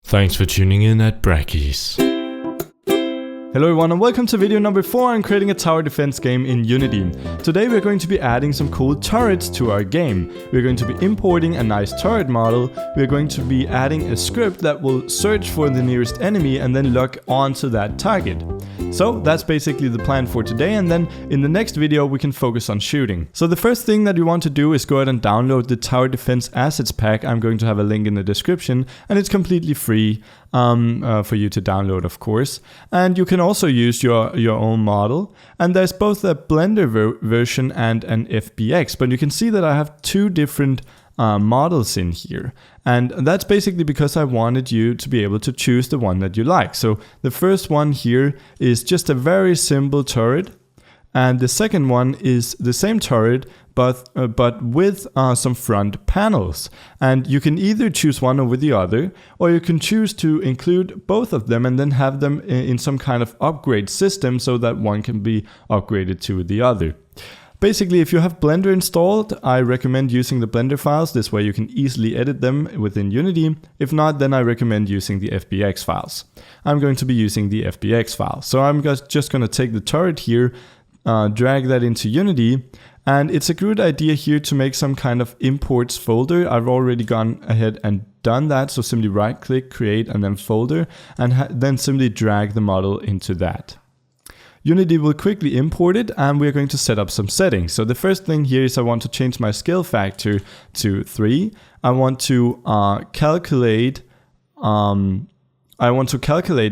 Thanks for tuning in at Brackeys. Hello everyone and welcome to video number 4 on creating a tower defense game in Unity. Today we're going to be adding some cool turrets to our game. We're going to be importing a nice turret model. We're going to be adding a script that will search for the nearest enemy and then lock onto that target. So that's basically the plan for today, and then in the next video we can focus on shooting. So the first thing that you want to do is go ahead and download the Tower Defense Assets pack. I'm going to have a link in the description and it's completely free for you to download, of course. And you can also use your own model, and there's both a Blender version and an FBX, but you can see that I have two different models in here, and that's basically because I wanted you to be able to choose the one that you like. So the first one here is just a very simple turret, and the second one is the same turret but with some front panels, and you can either choose one over the other, or you can choose to include both of them and then have them in some kind of upgrade system so that one can be upgraded to the other. Basically, if you have Blender installed, I recommend using the Blender files. This way you can easily edit them within Unity. If not, then I recommend using the FBX files. I'm going to be using the FBX file. So I'm just going to take the turret here, drag that into Unity, and it's a good idea here to make some kind of imports folder. I've already gone ahead and done that, so simply right click, create, and then folder, and then simply drag the model into that. Unity will quickly import it, and we're going to set up some settings. So the first thing here is I want to change my scale factor to 3. I want to calculate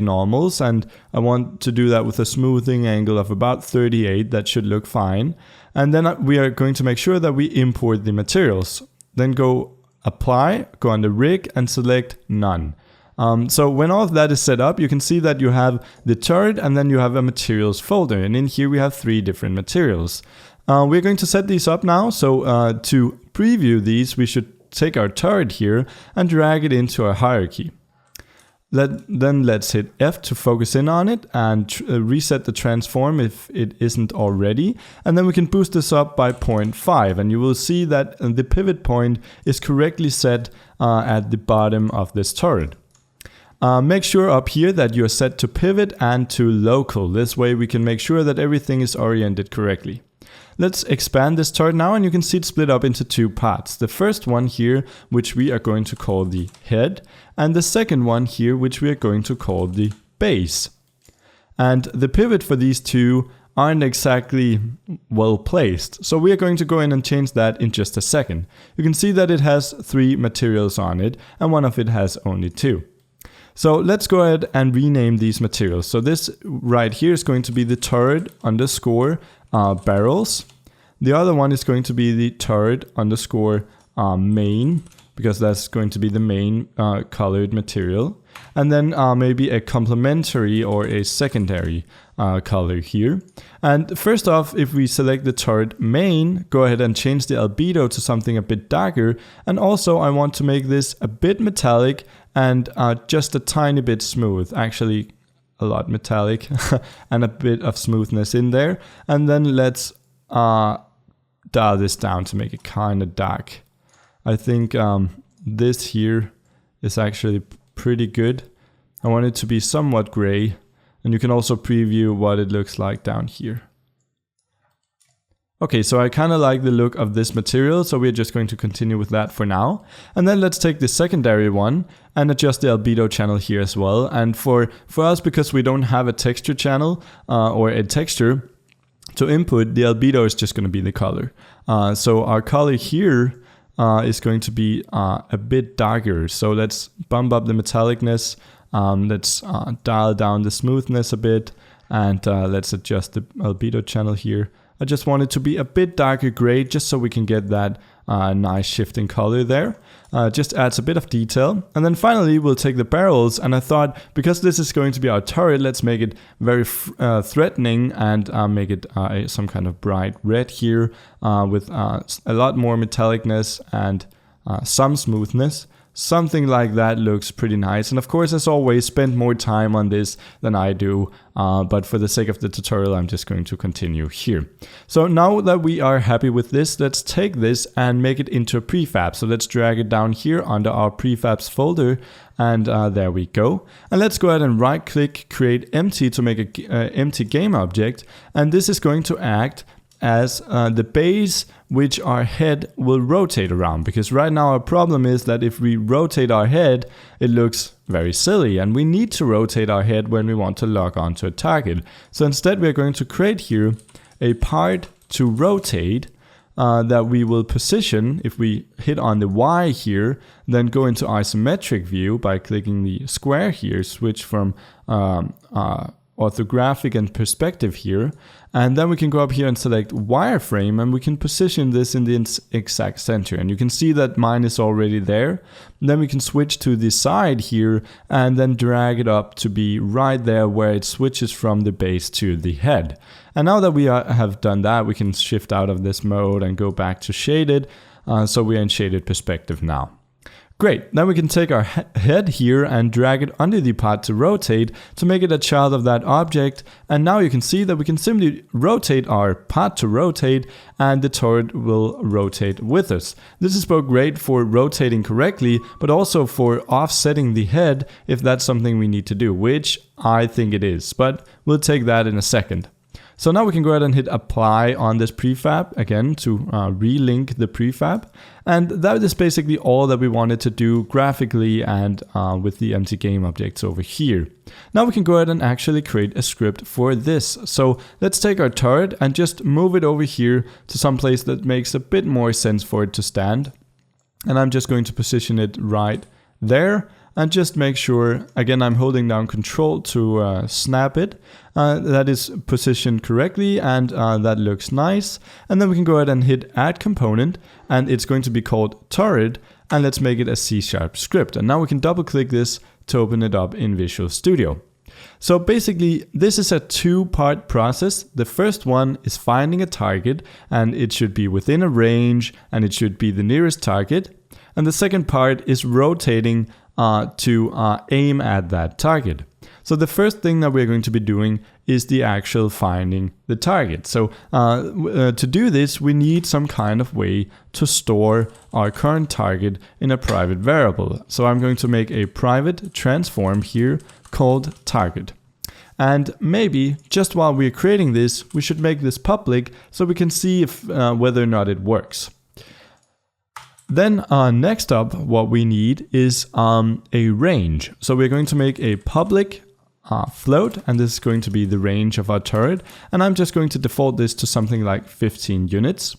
normals, and I want to do that with a smoothing angle of about 38. That should look fine. And then we are going to make sure that we import the materials. Then go apply, go under rig, and select none. So when all of that is set up, you can see that you have the turret and then you have a materials folder, and in here we have 3 different materials. We're going to set these up now. So to preview these, we should take our turret here and drag it into our hierarchy. Then let's hit F to focus in on it and reset the transform if it isn't already. And then we can boost this up by 0.5, and you will see that the pivot point is correctly set at the bottom of this turret. Make sure up here that you're set to pivot and to local. This way we can make sure that everything is oriented correctly. Let's expand this turret now, and you can see it split up into 2 parts. The first one here, which we are going to call the head, and the second one here, which we are going to call the base. And the pivot for these two aren't exactly well placed, so we are going to go in and change that in just a second. You can see that it has 3 materials on it, and one of it has only 2. So let's go ahead and rename these materials. So this right here is going to be the turret underscore barrels. The other one is going to be the turret underscore main, because that's going to be the main colored material. And then maybe a complementary or a secondary color here. And first off, if we select the turret main, go ahead and change the albedo to something a bit darker. And also I want to make this a bit metallic and just a tiny bit smooth, actually a lot metallic and a bit of smoothness in there. And then let's dial this down to make it kind of dark. I think this here is actually pretty good. I want it to be somewhat gray, and you can also preview what it looks like down here. Okay, so I kind of like the look of this material, so we're just going to continue with that for now. And then let's take the secondary one and adjust the albedo channel here as well. And for us, because we don't have a texture channel or a texture to input, the albedo is just going to be the color. So our color here is going to be a bit darker. So let's bump up the metallicness, let's dial down the smoothness a bit, and let's adjust the albedo channel here. I just want it to be a bit darker gray, just so we can get that nice shifting color there. Just adds a bit of detail. And then finally we'll take the barrels, and I thought, because this is going to be our turret, let's make it very threatening and make it some kind of bright red here with a lot more metallicness and some smoothness. Something like that looks pretty nice. And of course, as always, spend more time on this than I do. But for the sake of the tutorial, I'm just going to continue here. So now that we are happy with this, let's take this and make it into a prefab. So let's drag it down here under our prefabs folder. And there we go. And let's go ahead and right click, create empty to make a empty game object. And this is going to act as the base which our head will rotate around, because right now our problem is that if we rotate our head, it looks very silly, and we need to rotate our head when we want to lock onto a target. So instead we're going to create here a part to rotate that we will position. If we hit on the Y here, then go into isometric view by clicking the square here, switch from orthographic and perspective here, and then we can go up here and select wireframe, and we can position this in the exact center, and you can see that mine is already there. Then we can switch to the side here and then drag it up to be right there where it switches from the base to the head. And now that we have done that, we can shift out of this mode and go back to shaded, so we are in shaded perspective now. Great, then we can take our head here and drag it under the part to rotate to make it a child of that object. And now you can see that we can simply rotate our part to rotate, and the turret will rotate with us. This is both great for rotating correctly, but also for offsetting the head if that's something we need to do, which I think it is, but we'll take that in a second. So now we can go ahead and hit apply on this prefab again to relink the prefab. And that is basically all that we wanted to do graphically and with the empty game objects over here. Now we can go ahead and actually create a script for this. So let's take our turret and just move it over here to some place that makes a bit more sense for it to stand. And I'm just going to position it right there. And just make sure, again, I'm holding down Control to snap it. That is positioned correctly, and that looks nice. And then we can go ahead and hit Add Component, and it's going to be called Turret, and let's make it a C# script. And now we can double click this to open it up in Visual Studio. So basically, this is a two-part process. The first one is finding a target, and it should be within a range, and it should be the nearest target. And the second part is rotating to aim at that target. So the first thing that we're going to be doing is the actual finding the target. So to do this, we need some kind of way to store our current target in a private variable. So I'm going to make a private transform here called target. And maybe just while we're creating this, we should make this public so we can see if whether or not it works. Then next up, what we need is a range. So we're going to make a public float, and this is going to be the range of our turret. And I'm just going to default this to something like 15 units.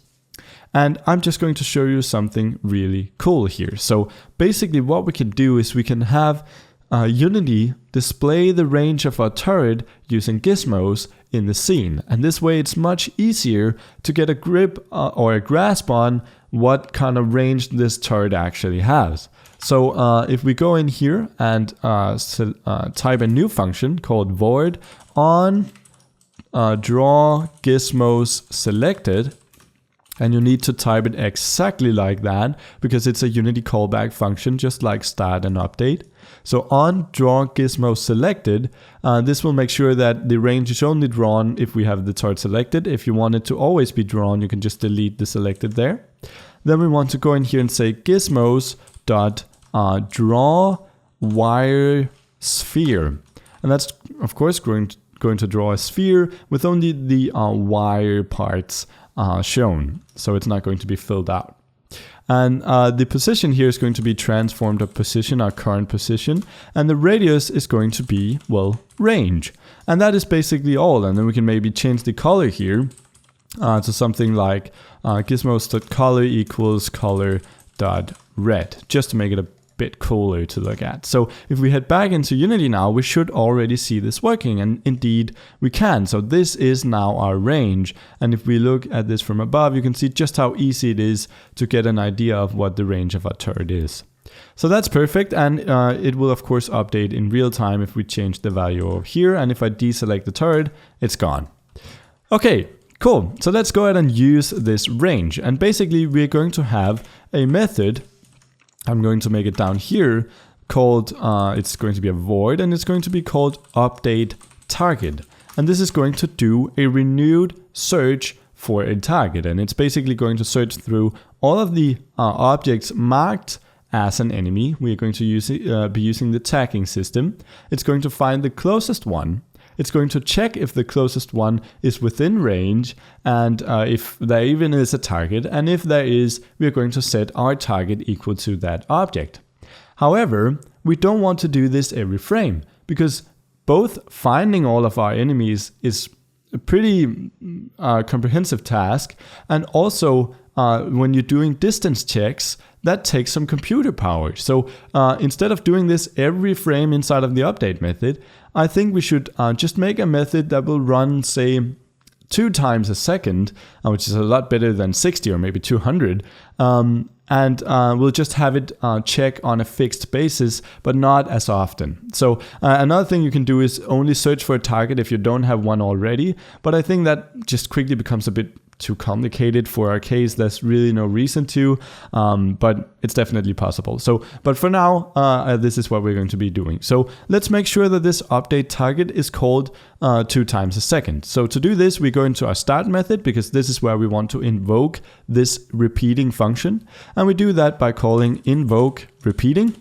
And I'm just going to show you something really cool here. So basically what we can do is we can have Unity display the range of our turret using gizmos in the scene. And this way it's much easier to get a grip or a grasp on what kind of range this turret actually has. So if we go in here and type a new function called void on draw gizmos selected, and you need to type it exactly like that because it's a Unity callback function, just like start and update. So on draw gizmo selected, this will make sure that the range is only drawn if we have the turret selected. If you want it to always be drawn, you can just delete the selected there. Then we want to go in here and say gizmos dot draw wire sphere, and that's of course going to draw a sphere with only the wire parts shown, so it's not going to be filled out. And the position here is going to be transformed to position, our current position, and the radius is going to be, well, range. And that is basically all. And then we can maybe change the color here to something like gizmos.color equals color.red, just to make it a bit cooler to look at. So if we head back into Unity now, we should already see this working, and indeed we can. So this is now our range, and if we look at this from above, you can see just how easy it is to get an idea of what the range of our turret is. So that's perfect, and it will of course update in real time if we change the value over here, and if I deselect the turret, it's gone. Okay, cool. So let's go ahead and use this range, and basically we're going to have a method. I'm going to make it down here called, it's going to be a void, and it's going to be called update target. And this is going to do a renewed search for a target. And it's basically going to search through all of the objects marked as an enemy. We're going to be using the tagging system. It's going to find the closest one. It's going to check if the closest one is within range and if there even is a target. And if there is, we're going to set our target equal to that object. However, we don't want to do this every frame because both finding all of our enemies is a pretty comprehensive task, and also when you're doing distance checks, that takes some computer power. So instead of doing this every frame inside of the update method, I think we should just make a method that will run, say, 2 times a second, which is a lot better than 60 or maybe 200. And we'll just have it check on a fixed basis, but not as often. So another thing you can do is only search for a target if you don't have one already. But I think that just quickly becomes a bit too complicated for our case. There's really no reason to, but it's definitely possible. So, but for now, this is what we're going to be doing. So let's make sure that this update target is called 2 times a second. So to do this, we go into our start method because this is where we want to invoke this repeating function. And we do that by calling invoke repeating.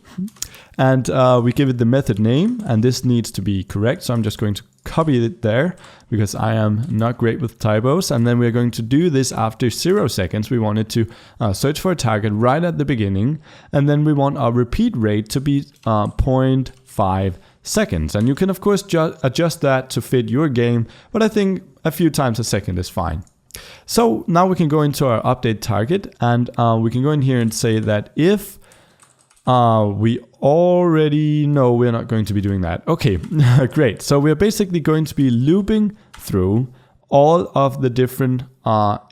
And we give it the method name, and this needs to be correct. So I'm just going to copy it there because I am not great with typos. And then we're going to do this after 0 seconds. We wanted to search for a target right at the beginning. And then we want our repeat rate to be 0.5 seconds. And you can, of course, adjust that to fit your game. But I think a few times a second is fine. So now we can go into our update target, and we can go in here and say that if we already know we're not going to be doing that. Okay, great. So we're basically going to be looping through all of the different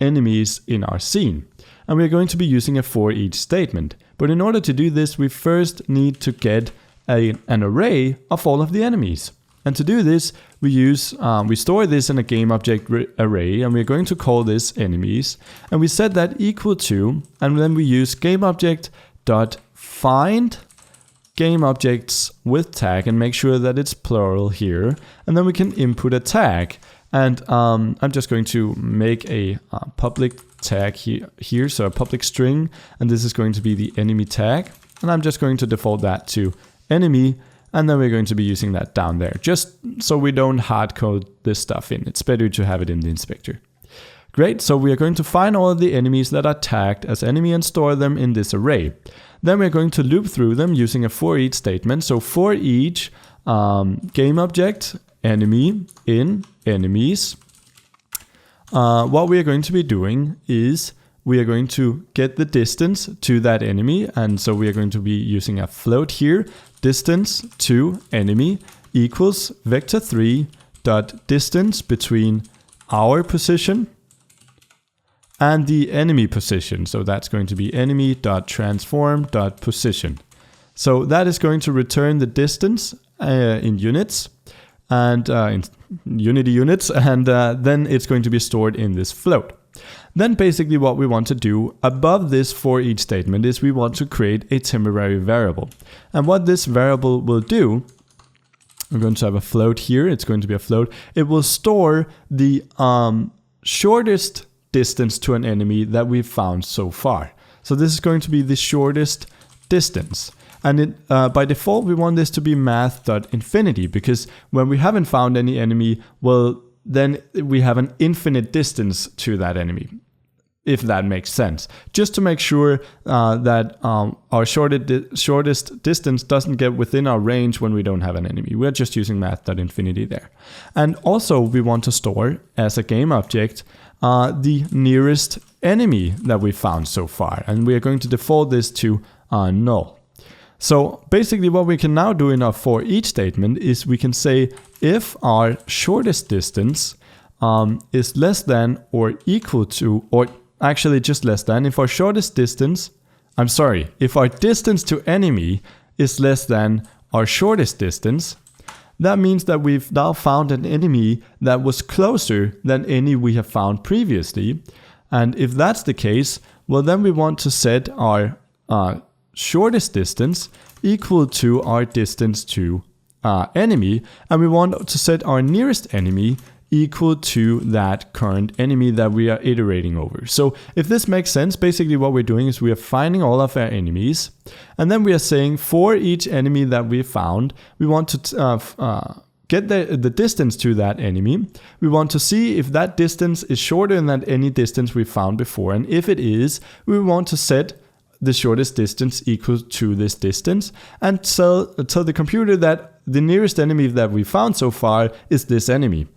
enemies in our scene. And we're going to be using a for each statement. But in order to do this, we first need to get an array of all of the enemies. And to do this, we store this in a game object array, and we're going to call this enemies. And we set that equal to, and then we use game object dot find game objects with tag and make sure that it's plural here. And then we can input a tag. And I'm just going to make a public tag here, so a public string. And this is going to be the enemy tag. And I'm just going to default that to enemy. And then we're going to be using that down there, just so we don't hard code this stuff in. It's better to have it in the inspector. Great, so we are going to find all of the enemies that are tagged as enemy and store them in this array. Then we're going to loop through them using a for each statement. So for each game object enemy in enemies, what we are going to be doing is we are going to get the distance to that enemy. And so we are going to be using a float here. Distance to enemy equals vector3 dot distance between our position and the enemy position. So that's going to be enemy.transform.position. So that is going to return the distance in units and in Unity units, and then it's going to be stored in this float. Then basically what we want to do above this for each statement is we want to create a temporary variable. And what this variable will do, we're going to have a float here. It's going to be a float. It will store the shortest distance to an enemy that we've found so far. So this is going to be the shortest distance. And by default, we want this to be math.infinity, because when we haven't found any enemy, well, then we have an infinite distance to that enemy, if that makes sense. Just to make sure that our shortest distance doesn't get within our range when we don't have an enemy. We're just using math.infinity there. And also we want to store as a game object the nearest enemy that we found so far. And we are going to default this to null. So basically what we can now do in our for each statement is we can say if our shortest distance is less than or equal to, or actually just less than, if our shortest distance, if our distance to enemy is less than our shortest distance, that means that we've now found an enemy that was closer than any we have found previously. And if that's the case, well, then we want to set our shortest distance equal to our distance to enemy, and we want to set our nearest enemy equal to that current enemy that we are iterating over. So if this makes sense, basically what we're doing is we are finding all of our enemies, and then we are saying for each enemy that we found, we want to get the distance to that enemy. We want to see if that distance is shorter than any distance we found before, and if it is, we want to set the shortest distance equal to this distance and tell the computer that the nearest enemy that we found so far is this enemy.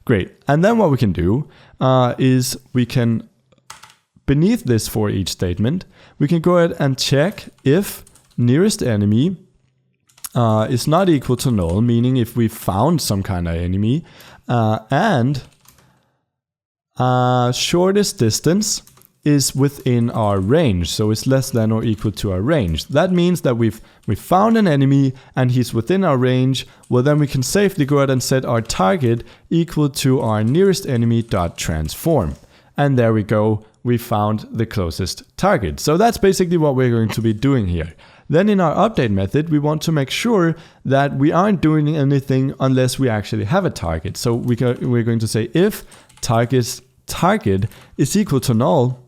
Great. And then what we can do is we can, beneath this for each statement, we can go ahead and check if nearest enemy is not equal to null, meaning if we found some kind of enemy, and shortest distance is within our range, so it's less than or equal to our range. That means that we found an enemy and he's within our range. Well, then we can safely go ahead and set our target equal to our nearest enemy dot transform. And there we go, we found the closest target. So that's basically what we're going to be doing here. Then in our update method, we want to make sure that we aren't doing anything unless we actually have a target. So we're going to say if target is equal to null,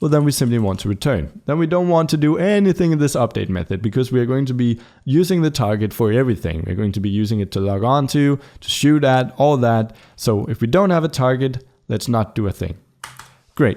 well, then we simply want to return. Then we don't want to do anything in this update method because we are going to be using the target for everything. We're going to be using it to log on to shoot at, all that. So if we don't have a target, let's not do a thing. Great.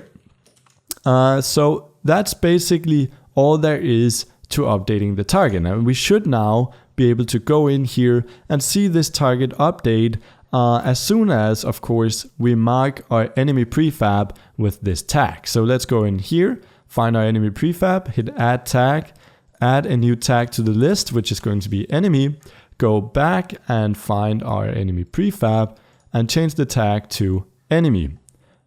So that's basically all there is to updating the target. And we should now be able to go in here and see this target update as soon as, of course, we mark our enemy prefab with this tag. So let's go in here, find our enemy prefab, hit add tag, add a new tag to the list, which is going to be enemy, go back and find our enemy prefab and change the tag to enemy.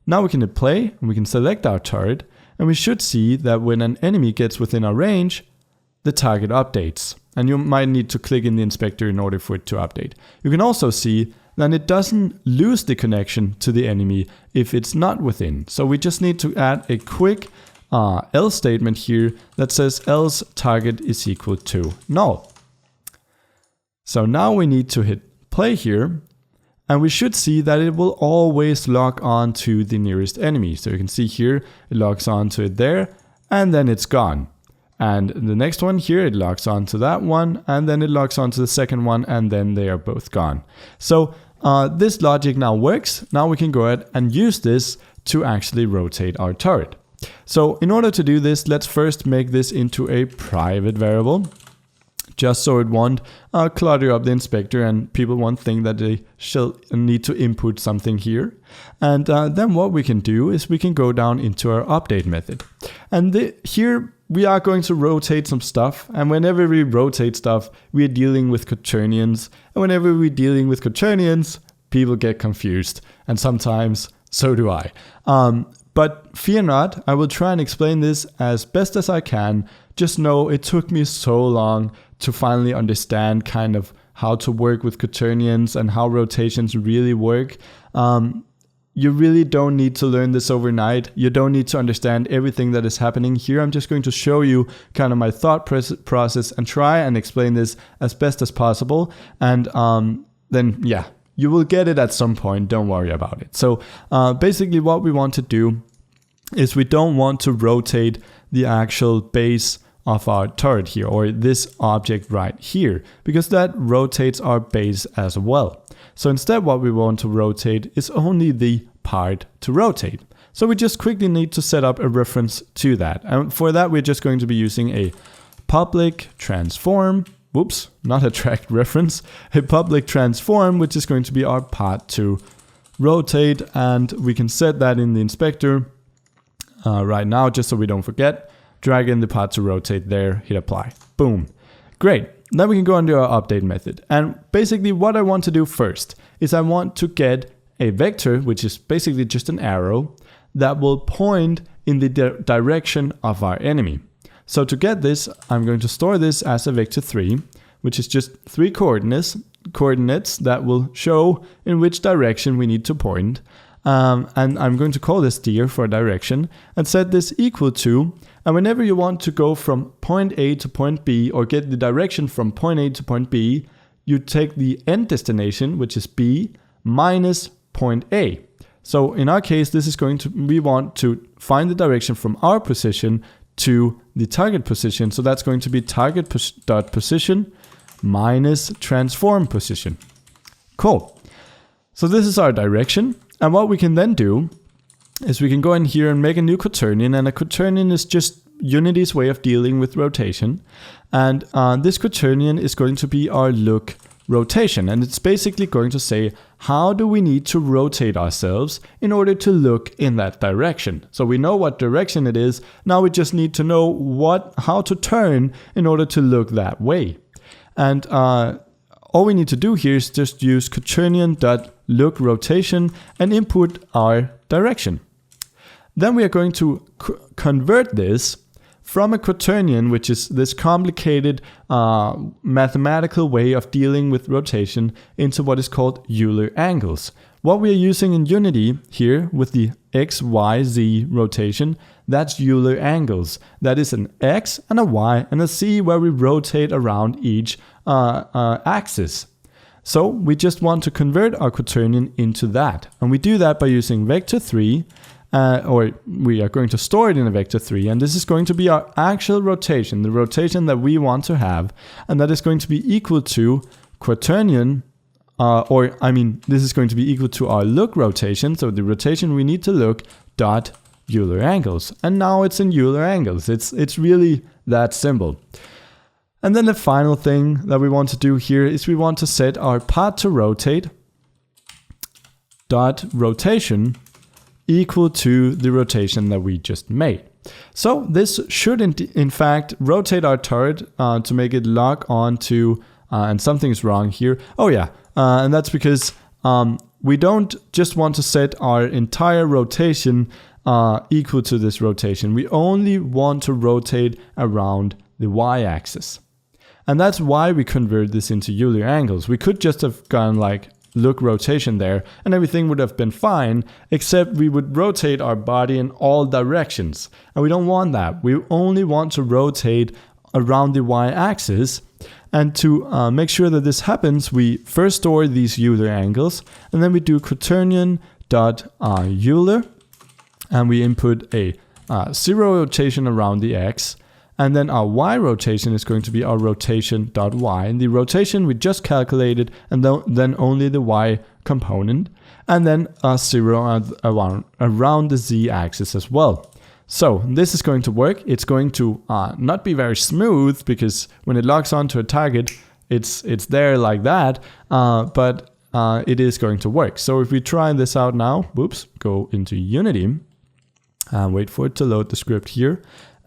Now we can hit play and we can select our turret, and we should see that when an enemy gets within our range, the target updates. And you might need to click in the inspector in order for it to update. You can also see then it doesn't lose the connection to the enemy if it's not within. So we just need to add a quick else statement here that says else target is equal to null. So now we need to hit play here, and we should see that it will always log on to the nearest enemy. So you can see here it logs on to it there, and then it's gone. And the next one here, it logs on to that one, and then it logs on to the second one, and then they are both gone. So this logic now works. Now we can go ahead and use this to actually rotate our turret. So in order to do this, let's first make this into a private variable, just so it won't clutter up the inspector and people won't think that they shall need to input something here. And then what we can do is we can go down into our update method. And here we are going to rotate some stuff, and whenever we rotate stuff, we are dealing with quaternions, and whenever we're dealing with quaternions, people get confused, and sometimes so do I. But fear not, I will try and explain this as best as I can. Just know it took me so long to finally understand kind of how to work with quaternions and how rotations really work. You really don't need to learn this overnight. You don't need to understand everything that is happening here. I'm just going to show you kind of my thought process and try and explain this as best as possible. And then, yeah, you will get it at some point. Don't worry about it. So basically what we want to do is we don't want to rotate the actual base of our turret here, or this object right here, because that rotates our base as well. So instead what we want to rotate is only the part to rotate. So we just quickly need to set up a reference to that. And for that we're just going to be using a public transform, whoops, not a tracked reference, a public transform, which is going to be our part to rotate, and we can set that in the inspector right now just so we don't forget. Drag in the part to rotate there, hit apply, boom. Great. Then we can go into our update method. And basically what I want to do first is I want to get a vector, which is basically just an arrow that will point in the direction of our enemy. So to get this, I'm going to store this as a vector 3, which is just 3 coordinates that will show in which direction we need to point. And I'm going to call this dir for direction and set this equal to, and whenever you want to go from point A to point B or get the direction from point A to point B, you take the end destination, which is B, minus point A. So in our case, this is we want to find the direction from our position to the target position. So that's going to be target.position minus transform position. Cool. So this is our direction. And what we can then do is we can go in here and make a new quaternion. And a quaternion is just Unity's way of dealing with rotation. And this quaternion is going to be our look rotation. And it's basically going to say, how do we need to rotate ourselves in order to look in that direction? So we know what direction it is. Now we just need to know how to turn in order to look that way. And all we need to do here is just use quaternion.look rotation and input our direction. Then we are going to convert this from a quaternion, which is this complicated mathematical way of dealing with rotation, into what is called Euler angles. What we are using in Unity here with the X, Y, Z rotation, that's Euler angles. That is an X and a Y and a Z where we rotate around each axis. So we just want to convert our quaternion into that. And we do that by using vector 3. Or we are going to store it in a vector 3, and this is going to be our actual rotation, the rotation that we want to have, and that is going to be equal to quaternion, this is going to be equal to our look rotation, so the rotation we need to look dot Euler angles. And now it's in Euler angles. It's really that simple. And then the final thing that we want to do here is we want to set our path to rotate dot rotation equal to the rotation that we just made. So this should in fact rotate our turret to make it lock onto, and something's wrong here. Oh yeah, and that's because we don't just want to set our entire rotation equal to this rotation. We only want to rotate around the y-axis. And that's why we convert this into Euler angles. We could just have gone like look rotation there and everything would have been fine, except we would rotate our body in all directions. And we don't want that. We only want to rotate around the y-axis. And to make sure that this happens, we first store these Euler angles, and then we do quaternion.Euler, and we input a 0 rotation around the x. And then our y rotation is going to be our rotation.y. And the rotation we just calculated, and then only the y component. And then a 0 around the z axis as well. So this is going to work. It's going to not be very smooth, because when it locks onto a target, it's there like that. But it is going to work. So if we try this out now, go into Unity and wait for it to load the script here.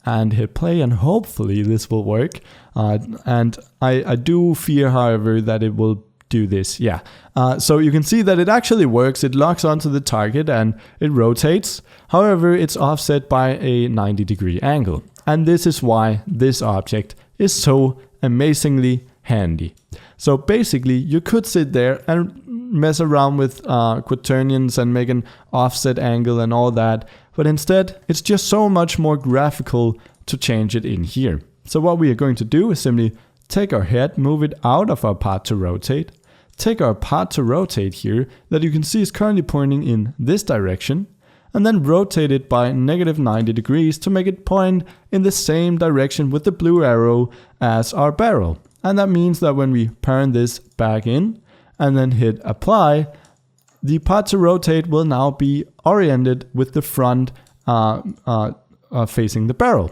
And hit play, and hopefully this will work. And I do fear, however, that it will do this. Yeah. So you can see that it actually works. It locks onto the target and it rotates. However, it's offset by a 90-degree angle. And this is why this object is so amazingly handy. So basically, you could sit there and mess around with quaternions and make an offset angle and all that. But instead, it's just so much more graphical to change it in here. So what we are going to do is simply take our head, move it out of our path to rotate, take our path to rotate here that you can see is currently pointing in this direction, and then rotate it by -90 degrees to make it point in the same direction with the blue arrow as our barrel. And that means that when we parent this back in and then hit apply, the path to rotate will now be oriented with the front facing the barrel.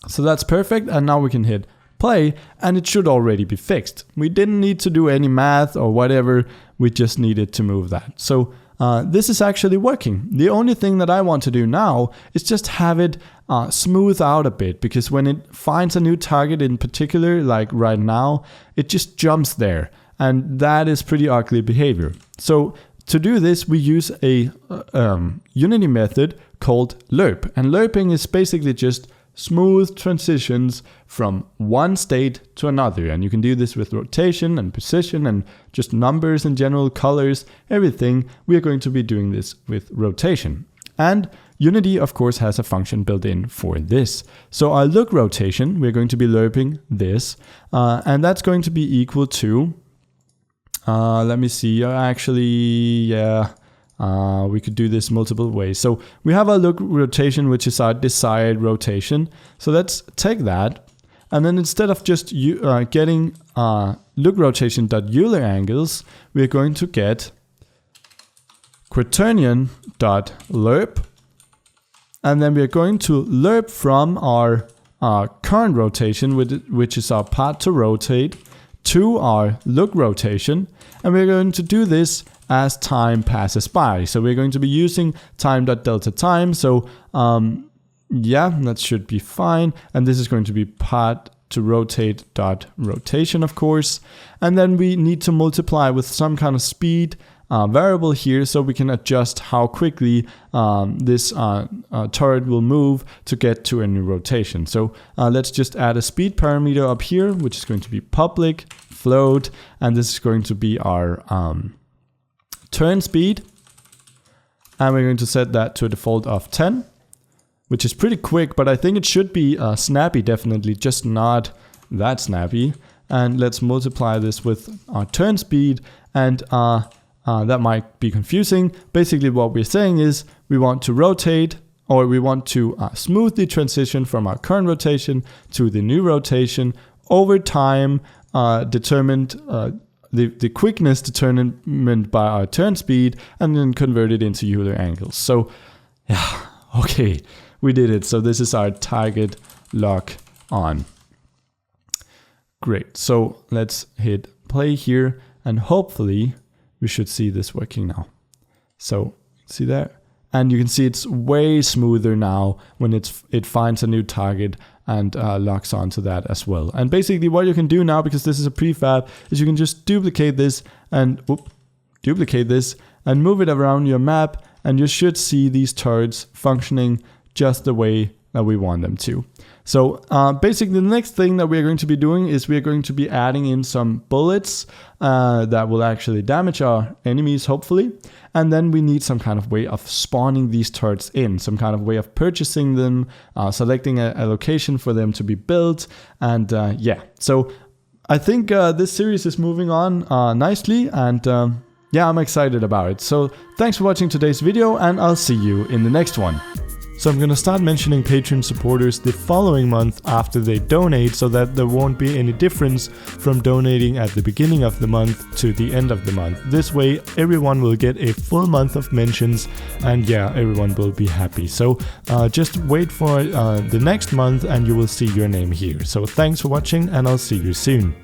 So that's perfect, and now we can hit play and it should already be fixed. We didn't need to do any math or whatever, we just needed to move that. So this is actually working. The only thing that I want to do now is just have it smooth out a bit, because when it finds a new target in particular, like right now, it just jumps there, and that is pretty ugly behavior. So to do this, we use a Unity method called lerp. And lerping is basically just smooth transitions from one state to another. And you can do this with rotation and position and just numbers in general, colors, everything. We are going to be doing this with rotation. And Unity, of course, has a function built in for this. So our look rotation, we're going to be lerping this. And that's going to be equal to Let me see. Actually, yeah, we could do this multiple ways. So we have our look rotation, which is our desired rotation. So let's take that. And then instead of just getting look rotation.Euler angles, we're going to get quaternion.lerp. And then we're going to lerp from our current rotation, which is our path to rotate, to our look rotation. And we're going to do this as time passes by. So we're going to be using time.delta time. So yeah, that should be fine. And this is going to be path to rotate dot rotation, of course. And then we need to multiply with some kind of speed variable here, so we can adjust how quickly this turret will move to get to a new rotation. So let's just add a speed parameter up here, which is going to be public float, and this is going to be our turn speed. And we're going to set that to a default of 10, which is pretty quick, but I think it should be snappy, definitely, just not that snappy. And let's multiply this with our turn speed, and that might be confusing. Basically what we're saying is we want to rotate, or we want to smooth the transition from our current rotation to the new rotation over time, determined the quickness determined by our turn speed, and then convert it into Euler angles. So yeah, okay, we did it. So this is our target lock on. Great, so let's hit play here, and hopefully we should see this working now. So see that? And you can see it's way smoother now when it finds a new target and locks onto that as well. And basically what you can do now, because this is a prefab, is you can just duplicate this and move it around your map, and you should see these turrets functioning just the way that we want them to. So basically the next thing that we're going to be doing is we're going to be adding in some bullets that will actually damage our enemies, hopefully. And then we need some kind of way of spawning these turrets in, some kind of way of purchasing them, selecting a location for them to be built. And yeah, so I think this series is moving on nicely, and yeah, I'm excited about it. So thanks for watching today's video, and I'll see you in the next one. So I'm going to start mentioning Patreon supporters the following month after they donate, so that there won't be any difference from donating at the beginning of the month to the end of the month. This way everyone will get a full month of mentions, and yeah, everyone will be happy. So just wait for the next month and you will see your name here. So thanks for watching, and I'll see you soon.